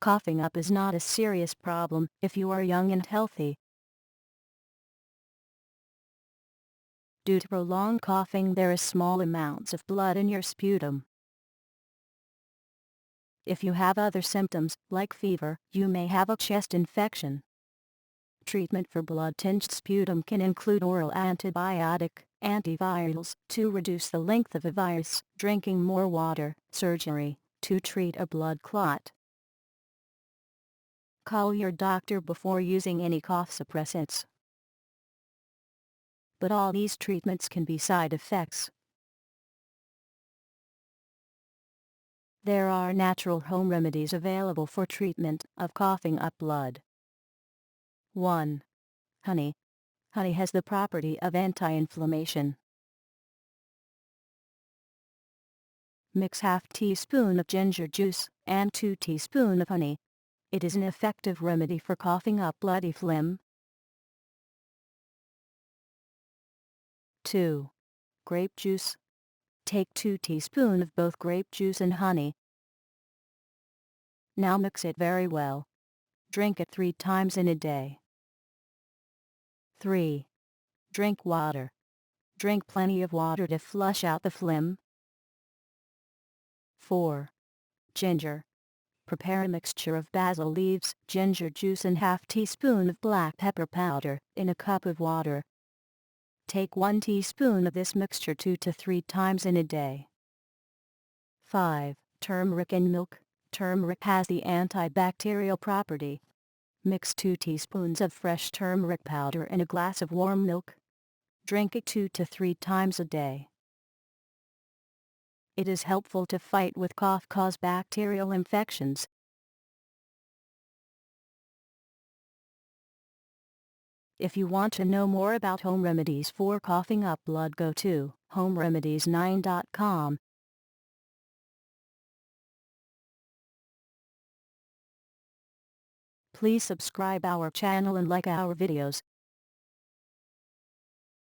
Coughing up is not a serious problem if you are young and healthy. Due to prolonged coughing, there is small amounts of blood in your sputum. If you have other symptoms, like fever, you may have a chest infection. Treatment for blood-tinged sputum can include oral antibiotic, antivirals, to reduce the length of a virus, drinking more water, surgery, to treat a blood clot. Call your doctor before using any cough suppressants. But all these treatments can be side effects. There are natural home remedies available for treatment of coughing up blood. 1. Honey. Honey has the property of anti-inflammation. Mix half teaspoon of ginger juice and 2 teaspoons of honey. It is an effective remedy for coughing up bloody phlegm. 2. Grape juice. Take 2 teaspoons of both grape juice and honey. Now mix it very well. Drink it 3 times in a day. 3. Drink water. Drink plenty of water to flush out the phlegm. 4. Ginger. Prepare a mixture of basil leaves, ginger juice and half teaspoon of black pepper powder in a cup of water. Take 1 teaspoon of this mixture 2 to 3 times in a day. 5. Turmeric and milk. Turmeric has the antibacterial property. Mix 2 teaspoons of fresh turmeric powder in a glass of warm milk. Drink it 2 to 3 times a day. It is helpful to fight with cough-caused bacterial infections. If you want to know more about home remedies for coughing up blood, go to homeremedies9.com. Please subscribe our channel and like our videos.